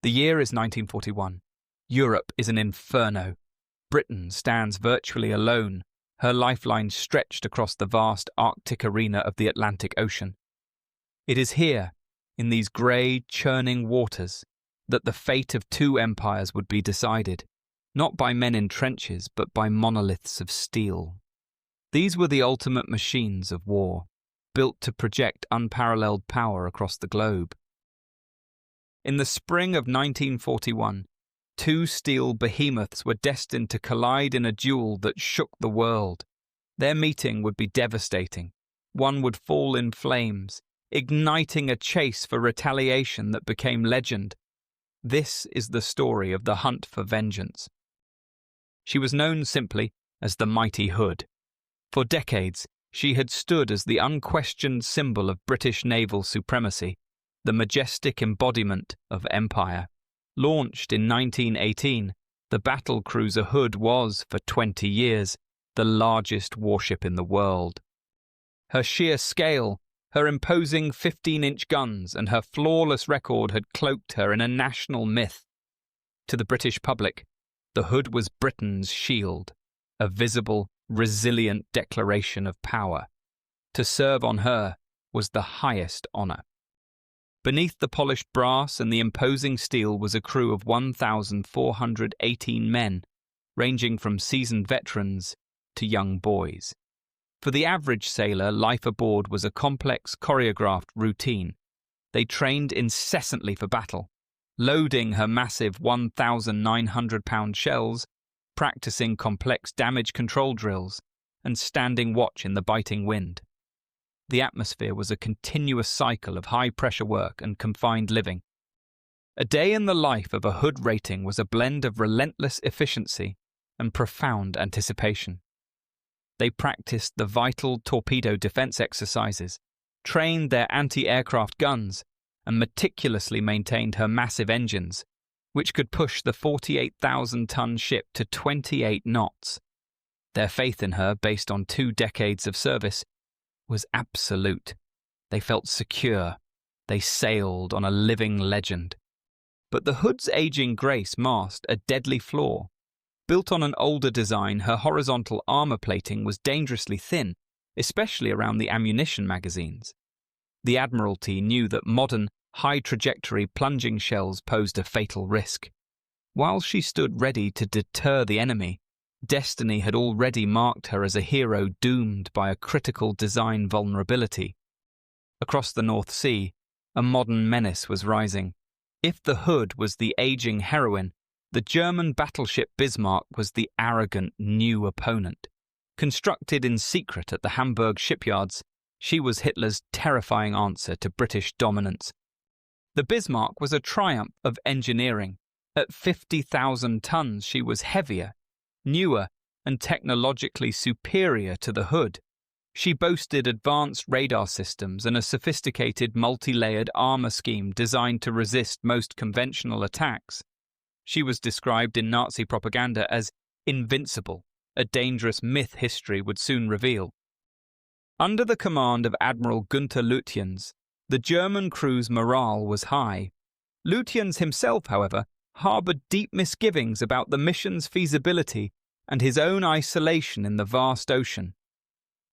The year is 1941. Europe is an inferno. Britain stands virtually alone, her lifeline stretched across the vast Arctic arena of the Atlantic Ocean. It is here, in these grey, churning waters, that the fate of two empires would be decided, not by men in trenches, but by monoliths of steel. These were the ultimate machines of war, built to project unparalleled power across the globe. In the spring of 1941, two steel behemoths were destined to collide in a duel that shook the world. Their meeting would be devastating. One would fall in flames, igniting a chase for retaliation that became legend. This is the story of the hunt for vengeance. She was known simply as the Mighty Hood. For decades, she had stood as the unquestioned symbol of British naval supremacy, the majestic embodiment of empire. Launched in 1918, the battlecruiser Hood was, for 20 years, the largest warship in the world. Her sheer scale, her imposing 15-inch guns, and her flawless record had cloaked her in a national myth. To the British public, the Hood was Britain's shield, a visible, resilient declaration of power. To serve on her was the highest honour. Beneath the polished brass and the imposing steel was a crew of 1,418 men, ranging from seasoned veterans to young boys. For the average sailor, life aboard was a complex, choreographed routine. They trained incessantly for battle, loading her massive 1,900-pound shells, practicing complex damage control drills, and standing watch in the biting wind. The atmosphere was a continuous cycle of high-pressure work and confined living. A day in the life of a Hood rating was a blend of relentless efficiency and profound anticipation. They practiced the vital torpedo defense exercises, trained their anti-aircraft guns, and meticulously maintained her massive engines, which could push the 48,000-ton ship to 28 knots. Their faith in her, based on 2 decades of service, was absolute. They felt secure. They sailed on a living legend. But the Hood's aging grace masked a deadly flaw. Built on an older design, her horizontal armour plating was dangerously thin, especially around the ammunition magazines. The Admiralty knew that modern, high-trajectory plunging shells posed a fatal risk. While she stood ready to deter the enemy, destiny had already marked her as a hero doomed by a critical design vulnerability. Across the North Sea, a modern menace was rising. If the Hood was the aging heroine, the German battleship Bismarck was the arrogant new opponent. Constructed in secret at the Hamburg shipyards, she was Hitler's terrifying answer to British dominance. The Bismarck was a triumph of engineering. At 50,000 tons, she was heavier, newer, and technologically superior to the Hood. She boasted advanced radar systems and a sophisticated multi-layered armour scheme designed to resist most conventional attacks. She was described in Nazi propaganda as invincible, a dangerous myth history would soon reveal. Under the command of Admiral Günther Lutyens, the German crew's morale was high. Lutyens himself, however, harboured deep misgivings about the mission's feasibility and his own isolation in the vast ocean.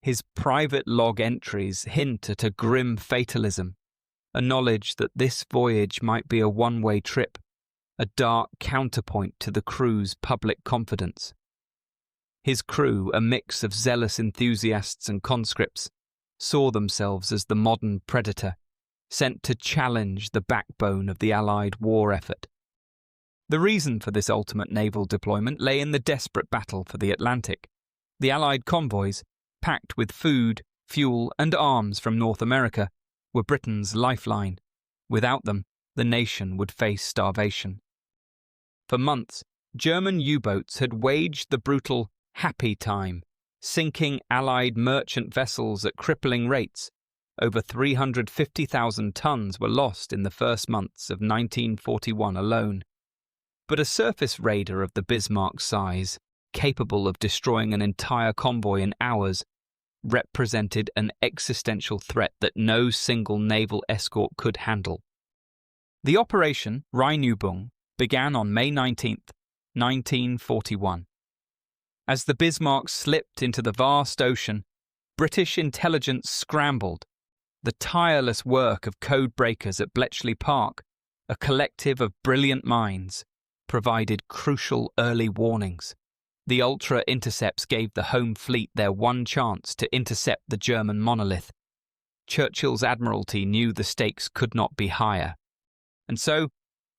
His private log entries hint at a grim fatalism, a knowledge that this voyage might be a one-way trip, a dark counterpoint to the crew's public confidence. His crew, a mix of zealous enthusiasts and conscripts, saw themselves as the modern predator, sent to challenge the backbone of the Allied war effort. The reason for this ultimate naval deployment lay in the desperate battle for the Atlantic. The Allied convoys, packed with food, fuel, and arms from North America, were Britain's lifeline. Without them, the nation would face starvation. For months, German U-boats had waged the brutal happy time, sinking Allied merchant vessels at crippling rates. Over 350,000 tons were lost in the first months of 1941 alone. But a surface raider of the Bismarck's size, capable of destroying an entire convoy in hours, represented an existential threat that no single naval escort could handle. The Operation Rheinübung began on May 19, 1941. As the Bismarck slipped into the vast ocean, British intelligence scrambled. The tireless work of code breakers at Bletchley Park, a collective of brilliant minds, provided crucial early warnings. The Ultra intercepts gave the home fleet their one chance to intercept the German monolith. Churchill's Admiralty knew the stakes could not be higher. And so,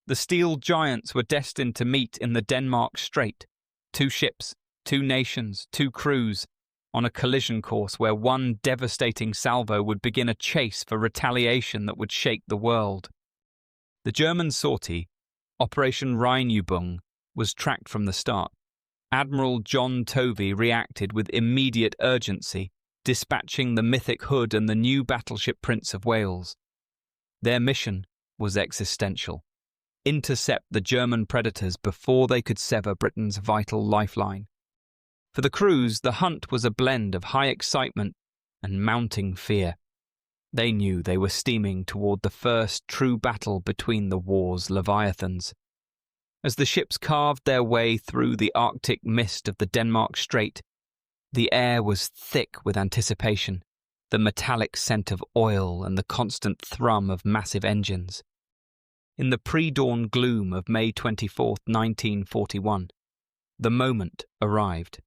the steel giants were destined to meet in the Denmark Strait. 2 ships, 2 nations, 2 crews, on a collision course where one devastating salvo would begin a chase for retaliation that would shake the world. The German sortie, Operation Rheinübung, was tracked from the start. Admiral John Tovey reacted with immediate urgency, dispatching the mythic Hood and the new battleship Prince of Wales. Their mission was existential: intercept the German predators before they could sever Britain's vital lifeline. For the crews, the hunt was a blend of high excitement and mounting fear. They knew they were steaming toward the first true battle between the war's leviathans. As the ships carved their way through the Arctic mist of the Denmark Strait, the air was thick with anticipation, the metallic scent of oil and the constant thrum of massive engines. In the pre-dawn gloom of May 24, 1941, the moment arrived.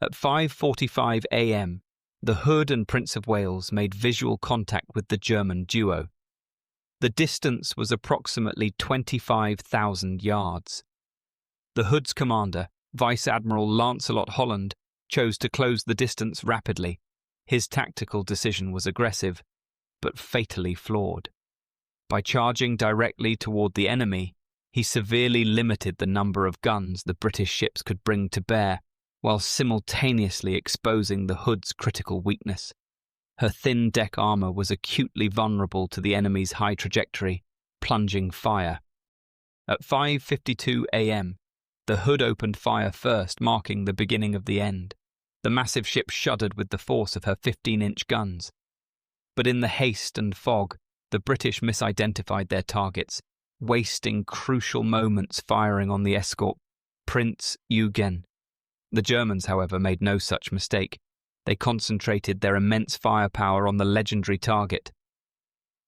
At 5:45 a.m., the Hood and Prince of Wales made visual contact with the German duo. The distance was approximately 25,000 yards. The Hood's commander, Vice Admiral Lancelot Holland, chose to close the distance rapidly. His tactical decision was aggressive, but fatally flawed. By charging directly toward the enemy, he severely limited the number of guns the British ships could bring to bear, while simultaneously exposing the Hood's critical weakness. Her thin deck armour was acutely vulnerable to the enemy's high trajectory, plunging fire. At 5:52 a.m., the Hood opened fire first, marking the beginning of the end. The massive ship shuddered with the force of her 15-inch guns. But in the haste and fog, the British misidentified their targets, wasting crucial moments firing on the escort, Prince Eugen. The Germans, however, made no such mistake. They concentrated their immense firepower on the legendary target.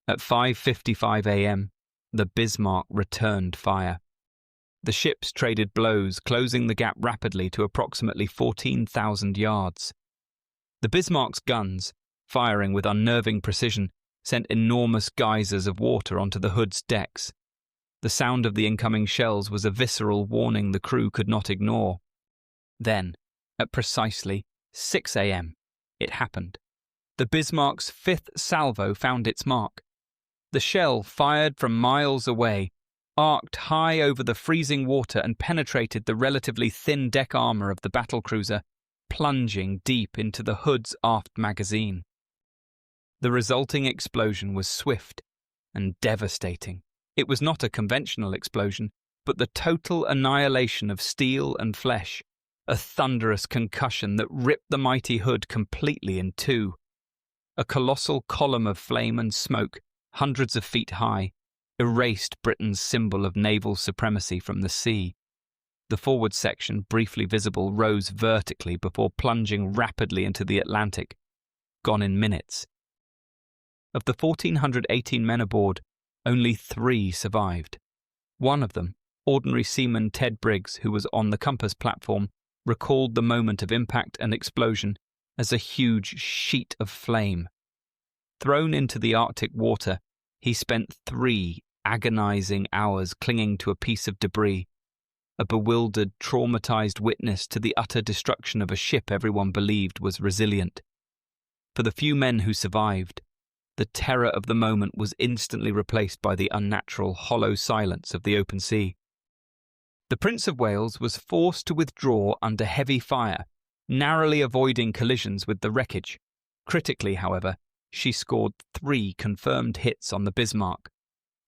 At 5:55 a.m., the Bismarck returned fire. The ships traded blows, closing the gap rapidly to approximately 14,000 yards. The Bismarck's guns, firing with unnerving precision, sent enormous geysers of water onto the Hood's decks. The sound of the incoming shells was a visceral warning the crew could not ignore. Then, at precisely 6 a.m., it happened. The Bismarck's 5th salvo found its mark. The shell, fired from miles away, arced high over the freezing water and penetrated the relatively thin deck armour of the battlecruiser, plunging deep into the Hood's aft magazine. The resulting explosion was swift and devastating. It was not a conventional explosion, but the total annihilation of steel and flesh, a thunderous concussion that ripped the mighty Hood completely in two. A colossal column of flame and smoke, hundreds of feet high, erased Britain's symbol of naval supremacy from the sea. The forward section, briefly visible, rose vertically before plunging rapidly into the Atlantic, gone in minutes. Of the 1,418 men aboard, only 3 survived. One of them, ordinary seaman Ted Briggs, who was on the compass platform, recalled the moment of impact and explosion as a huge sheet of flame. Thrown into the Arctic water, he spent 3 agonizing hours clinging to a piece of debris, a bewildered, traumatized witness to the utter destruction of a ship everyone believed was resilient. For the few men who survived, the terror of the moment was instantly replaced by the unnatural, hollow silence of the open sea. The Prince of Wales was forced to withdraw under heavy fire, narrowly avoiding collisions with the wreckage. Critically, however, she scored 3 confirmed hits on the Bismarck.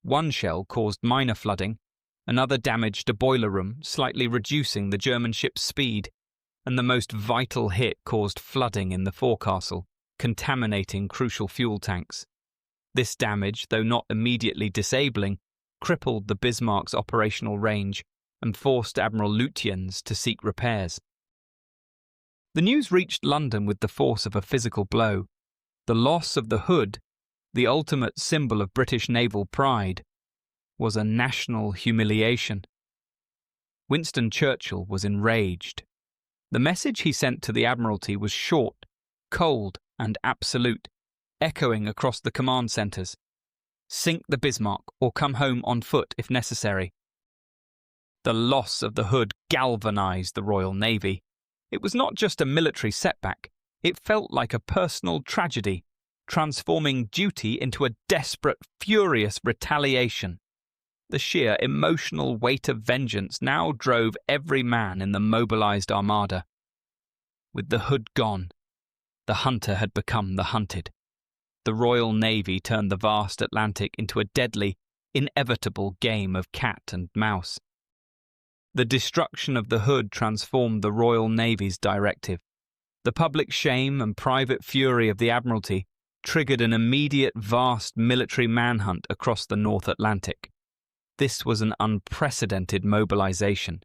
One shell caused minor flooding, another damaged a boiler room, slightly reducing the German ship's speed, and the most vital hit caused flooding in the forecastle, contaminating crucial fuel tanks. This damage, though not immediately disabling, crippled the Bismarck's operational range and forced Admiral Lutyens to seek repairs. The news reached London with the force of a physical blow. The loss of the Hood, the ultimate symbol of British naval pride, was a national humiliation. Winston Churchill was enraged. The message he sent to the Admiralty was short, cold, and absolute, echoing across the command centres. Sink the Bismarck or come home on foot if necessary. The loss of the Hood galvanised the Royal Navy. It was not just a military setback, it felt like a personal tragedy, transforming duty into a desperate, furious retaliation. The sheer emotional weight of vengeance now drove every man in the mobilised armada. With the Hood gone, the hunter had become the hunted. The Royal Navy turned the vast Atlantic into a deadly, inevitable game of cat and mouse. The destruction of the Hood transformed the Royal Navy's directive. The public shame and private fury of the Admiralty triggered an immediate vast military manhunt across the North Atlantic. This was an unprecedented mobilization.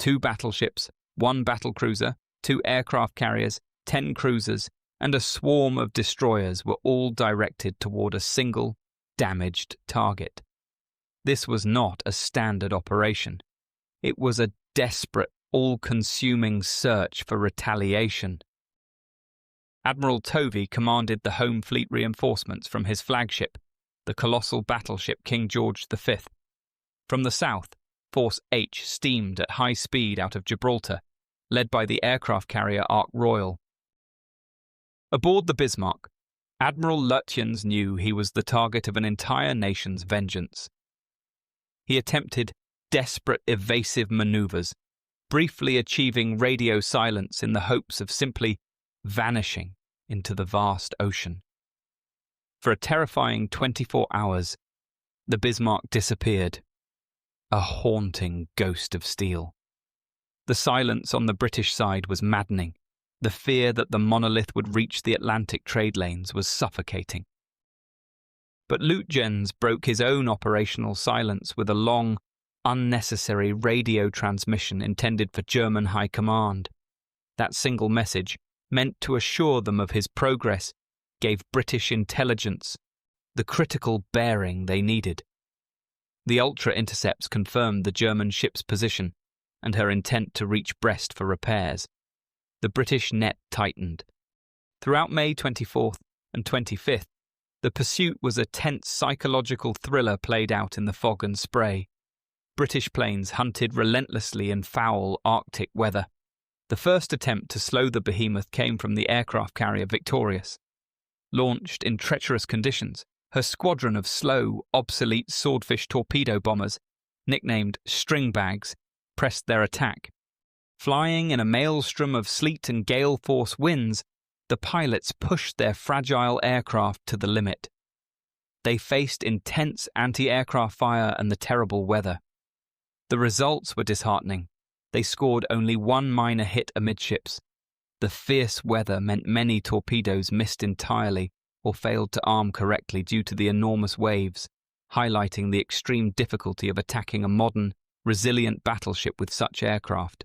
2 battleships, 1 battlecruiser, 2 aircraft carriers, 10 cruisers, and a swarm of destroyers were all directed toward a single, damaged target. This was not a standard operation. It was a desperate, all-consuming search for retaliation. Admiral Tovey commanded the home fleet reinforcements from his flagship, the colossal battleship King George V. From the south, Force H steamed at high speed out of Gibraltar, led by the aircraft carrier Ark Royal. Aboard the Bismarck, Admiral Lutyens knew he was the target of an entire nation's vengeance. He attempted desperate evasive manoeuvres, briefly achieving radio silence in the hopes of simply vanishing into the vast ocean. For a terrifying 24 hours, the Bismarck disappeared, a haunting ghost of steel. The silence on the British side was maddening. The fear that the monolith would reach the Atlantic trade lanes was suffocating. But Lutyens broke his own operational silence with a long, unnecessary radio transmission intended for German High Command. That single message, meant to assure them of his progress, gave British intelligence the critical bearing they needed. The ultra-intercepts confirmed the German ship's position and her intent to reach Brest for repairs. The British net tightened. Throughout May 24th and 25th, the pursuit was a tense psychological thriller played out in the fog and spray. British planes hunted relentlessly in foul Arctic weather. The first attempt to slow the behemoth came from the aircraft carrier Victorious. Launched in treacherous conditions, her squadron of slow, obsolete Swordfish torpedo bombers, nicknamed string bags, pressed their attack. Flying in a maelstrom of sleet and gale-force winds, the pilots pushed their fragile aircraft to the limit. They faced intense anti-aircraft fire and the terrible weather. The results were disheartening. They scored only 1 minor hit amidships. The fierce weather meant many torpedoes missed entirely or failed to arm correctly due to the enormous waves, highlighting the extreme difficulty of attacking a modern, resilient battleship with such aircraft.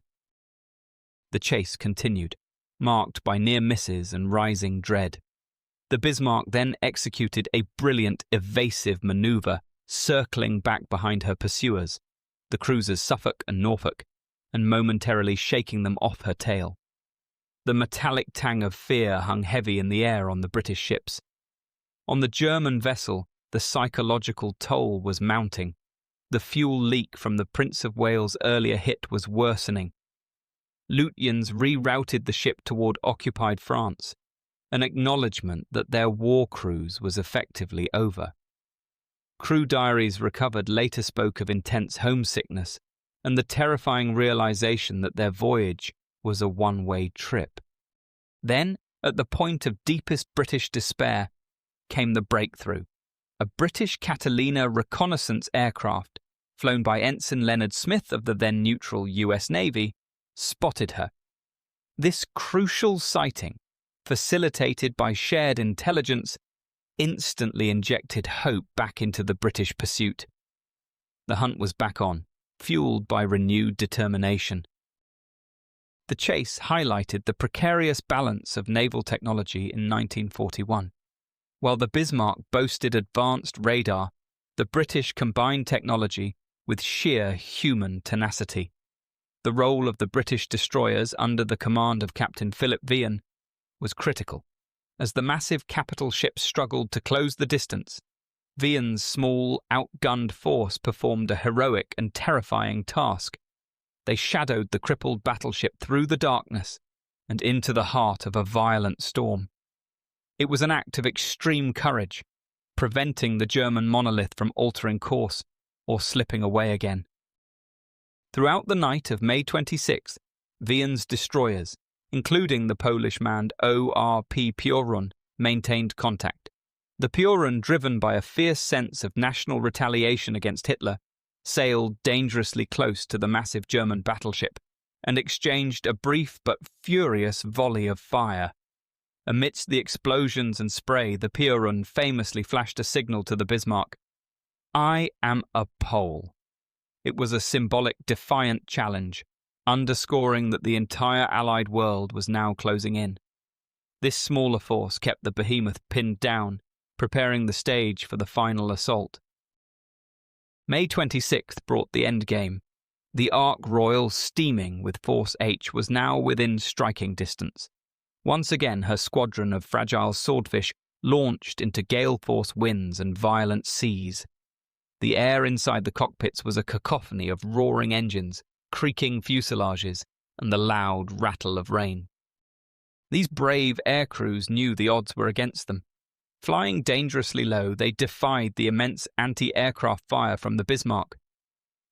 The chase continued, marked by near misses and rising dread. The Bismarck then executed a brilliant evasive manoeuvre, circling back behind her pursuers, the cruisers Suffolk and Norfolk, and momentarily shaking them off her tail. The metallic tang of fear hung heavy in the air on the British ships. On the German vessel, the psychological toll was mounting. The fuel leak from the Prince of Wales' earlier hit was worsening. Lutyens rerouted the ship toward occupied France, an acknowledgement that their war cruise was effectively over. Crew diaries recovered later spoke of intense homesickness and the terrifying realization that their voyage was a one-way trip. Then, at the point of deepest British despair, came the breakthrough. A British Catalina reconnaissance aircraft, flown by Ensign Leonard Smith of the then neutral US Navy, spotted her. This crucial sighting, facilitated by shared intelligence, instantly injected hope back into the British pursuit. The hunt was back on, fueled by renewed determination. The chase highlighted the precarious balance of naval technology in 1941. While the Bismarck boasted advanced radar, the British combined technology with sheer human tenacity. The role of the British destroyers under the command of Captain Philip Vian was critical. As the massive capital ships struggled to close the distance, Vian's small, outgunned force performed a heroic and terrifying task. They shadowed the crippled battleship through the darkness and into the heart of a violent storm. It was an act of extreme courage, preventing the German monolith from altering course or slipping away again. Throughout the night of May 26, Vian's destroyers, including the Polish-manned ORP Piorun, maintained contact. The Piorun, driven by a fierce sense of national retaliation against Hitler, sailed dangerously close to the massive German battleship and exchanged a brief but furious volley of fire. Amidst the explosions and spray, the Piorun famously flashed a signal to the Bismarck. "I am a Pole." It was a symbolic, defiant challenge, underscoring that the entire Allied world was now closing in. This smaller force kept the behemoth pinned down, preparing the stage for the final assault. May 26th brought the endgame. The Ark Royal, steaming with Force H, was now within striking distance. Once again, her squadron of fragile Swordfish launched into gale-force winds and violent seas. The air inside the cockpits was a cacophony of roaring engines, creaking fuselages, and the loud rattle of rain. These brave air crews knew the odds were against them. Flying dangerously low, they defied the immense anti-aircraft fire from the Bismarck.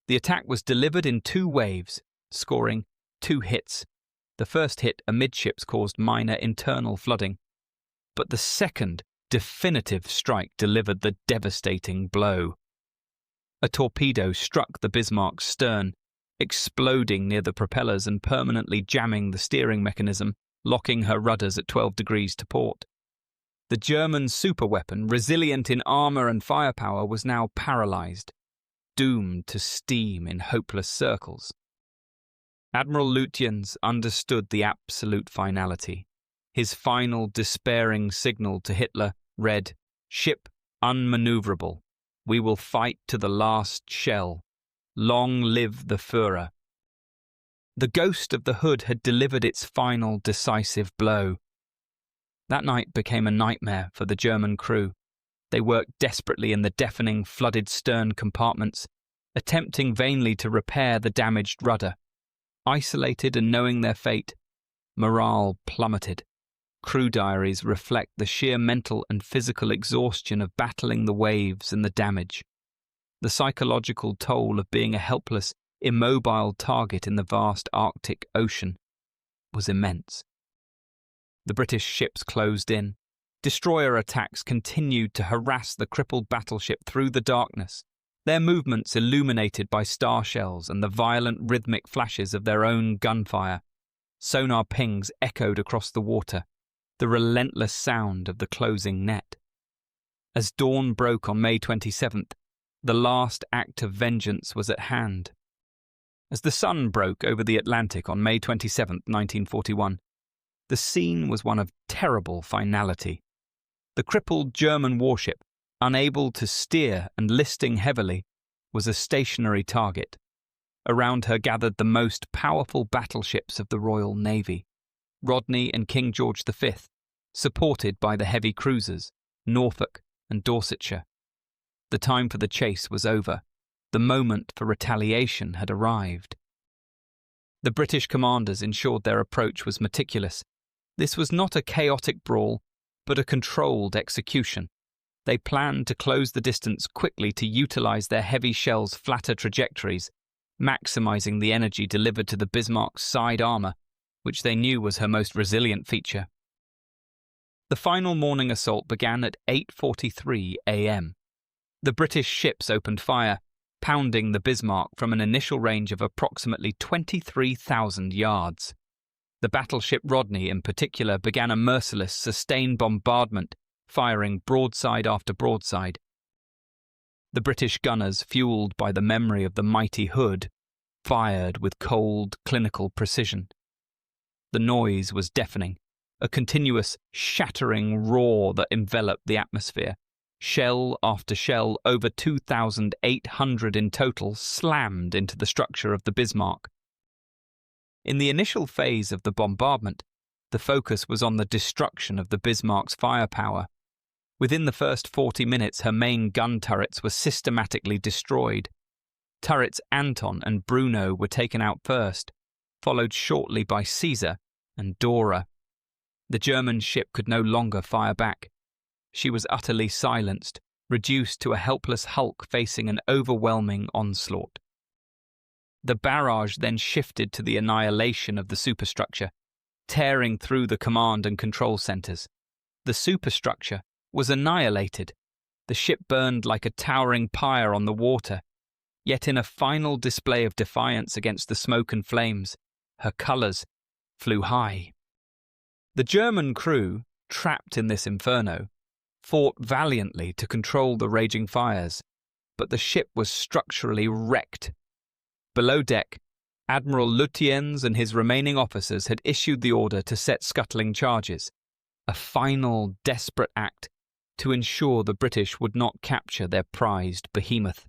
The attack was delivered in 2 waves, scoring 2 hits. The first hit amidships caused minor internal flooding, but the second, definitive strike delivered the devastating blow. A torpedo struck the Bismarck's stern, exploding near the propellers and permanently jamming the steering mechanism, locking her rudders at 12 degrees to port. The German superweapon, resilient in armour and firepower, was now paralysed, doomed to steam in hopeless circles. Admiral Lutyens understood the absolute finality. His final despairing signal to Hitler read, "Ship unmanoeuvrable. We will fight to the last shell. Long live the Führer." The ghost of the Hood had delivered its final decisive blow. That night became a nightmare for the German crew. They worked desperately in the deafening, flooded stern compartments, attempting vainly to repair the damaged rudder. Isolated and knowing their fate, morale plummeted. Crew diaries reflect the sheer mental and physical exhaustion of battling the waves and the damage. The psychological toll of being a helpless, immobile target in the vast Arctic Ocean was immense. The British ships closed in. Destroyer attacks continued to harass the crippled battleship through the darkness, their movements illuminated by star shells and the violent rhythmic flashes of their own gunfire. Sonar pings echoed across the water, the relentless sound of the closing net. As dawn broke on May 27th, the last act of vengeance was at hand. As the sun broke over the Atlantic on May 27, 1941, the scene was one of terrible finality. The crippled German warship, unable to steer and listing heavily, was a stationary target. Around her gathered the most powerful battleships of the Royal Navy, Rodney and King George V, supported by the heavy cruisers, Norfolk and Dorsetshire. The time for the chase was over. The moment for retaliation had arrived. The British commanders ensured their approach was meticulous. This was not a chaotic brawl, but a controlled execution. They planned to close the distance quickly to utilize their heavy shells' flatter trajectories, maximizing the energy delivered to the Bismarck's side armor, which they knew was her most resilient feature. The final morning assault began at 8:43 a.m. The British ships opened fire, pounding the Bismarck from an initial range of approximately 23,000 yards. The battleship Rodney, in particular, began a merciless, sustained bombardment, firing broadside after broadside. The British gunners, fueled by the memory of the mighty Hood, fired with cold, clinical precision. The noise was deafening, a continuous, shattering roar that enveloped the atmosphere. Shell after shell, over 2,800 in total, slammed into the structure of the Bismarck. In the initial phase of the bombardment, the focus was on the destruction of the Bismarck's firepower. Within the first 40 minutes, her main gun turrets were systematically destroyed. Turrets Anton and Bruno were taken out first, followed shortly by Caesar and Dora. The German ship could no longer fire back. She was utterly silenced, reduced to a helpless hulk facing an overwhelming onslaught. The barrage then shifted to the annihilation of the superstructure, tearing through the command and control centers. The superstructure was annihilated. The ship burned like a towering pyre on the water. Yet in a final display of defiance against the smoke and flames, her colours flew high. The German crew, trapped in this inferno, fought valiantly to control the raging fires, but the ship was structurally wrecked. Below deck, Admiral Lutyens and his remaining officers had issued the order to set scuttling charges, a final, desperate act to ensure the British would not capture their prized behemoth.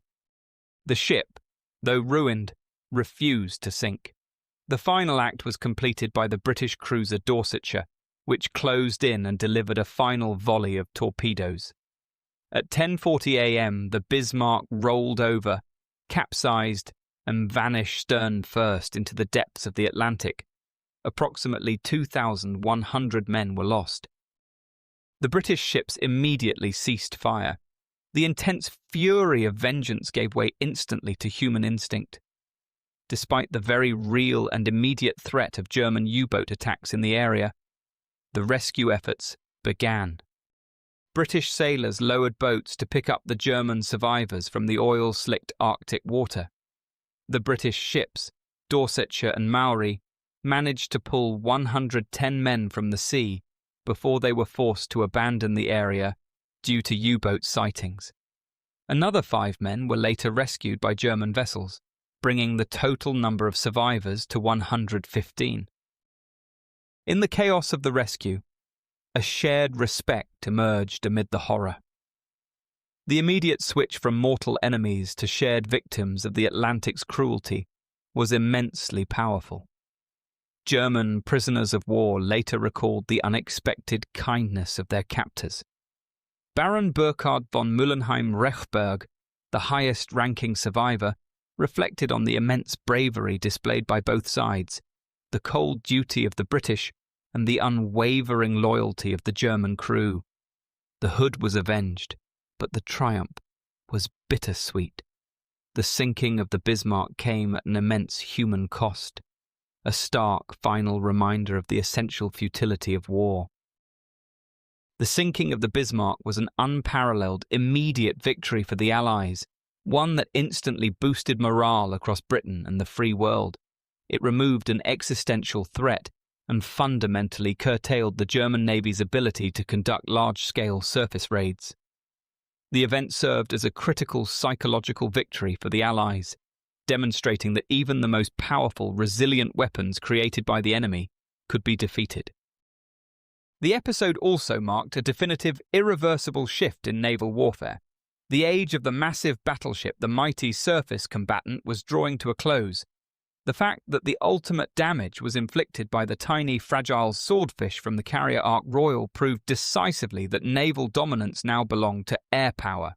The ship, though ruined, refused to sink. The final act was completed by the British cruiser Dorsetshire, which closed in and delivered a final volley of torpedoes. At 10:40 a.m., the Bismarck rolled over, capsized, and vanished stern first into the depths of the Atlantic. Approximately 2,100 men were lost. The British ships immediately ceased fire. The intense fury of vengeance gave way instantly to human instinct. Despite the very real and immediate threat of German U-boat attacks in the area, the rescue efforts began. British sailors lowered boats to pick up the German survivors from the oil-slicked Arctic water. The British ships, Dorsetshire and Maori, managed to pull 110 men from the sea before they were forced to abandon the area due to U-boat sightings. Another 5 men were later rescued by German vessels, bringing the total number of survivors to 115. In the chaos of the rescue, a shared respect emerged amid the horror. The immediate switch from mortal enemies to shared victims of the Atlantic's cruelty was immensely powerful. German prisoners of war later recalled the unexpected kindness of their captors. Baron Burkhard von Müllenheim-Rechberg, the highest-ranking survivor, reflected on the immense bravery displayed by both sides, the cold duty of the British, and the unwavering loyalty of the German crew. The Hood was avenged, but the triumph was bittersweet. The sinking of the Bismarck came at an immense human cost, a stark final reminder of the essential futility of war. The sinking of the Bismarck was an unparalleled, immediate victory for the Allies, one that instantly boosted morale across Britain and the free world. It removed an existential threat and fundamentally curtailed the German Navy's ability to conduct large-scale surface raids. The event served as a critical psychological victory for the Allies, demonstrating that even the most powerful, resilient weapons created by the enemy could be defeated. The episode also marked a definitive, irreversible shift in naval warfare. The age of the massive battleship, the mighty surface combatant, was drawing to a close. The fact that the ultimate damage was inflicted by the tiny, fragile Swordfish from the carrier Ark Royal proved decisively that naval dominance now belonged to air power.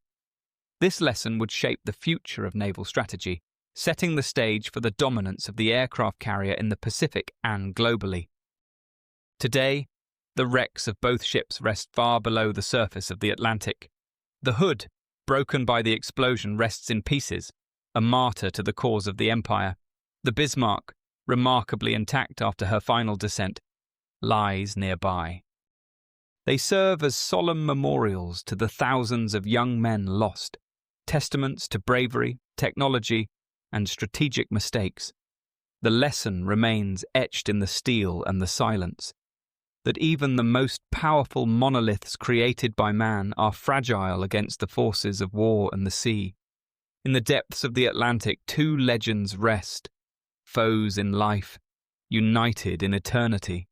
This lesson would shape the future of naval strategy, setting the stage for the dominance of the aircraft carrier in the Pacific and globally. Today, the wrecks of both ships rest far below the surface of the Atlantic. The Hood, broken by the explosion, rests in pieces, a martyr to the cause of the Empire. The Bismarck, remarkably intact after her final descent, lies nearby. They serve as solemn memorials to the thousands of young men lost, testaments to bravery, technology, and strategic mistakes. The lesson remains etched in the steel and the silence, that even the most powerful monoliths created by man are fragile against the forces of war and the sea. In the depths of the Atlantic, two legends rest, foes in life, united in eternity.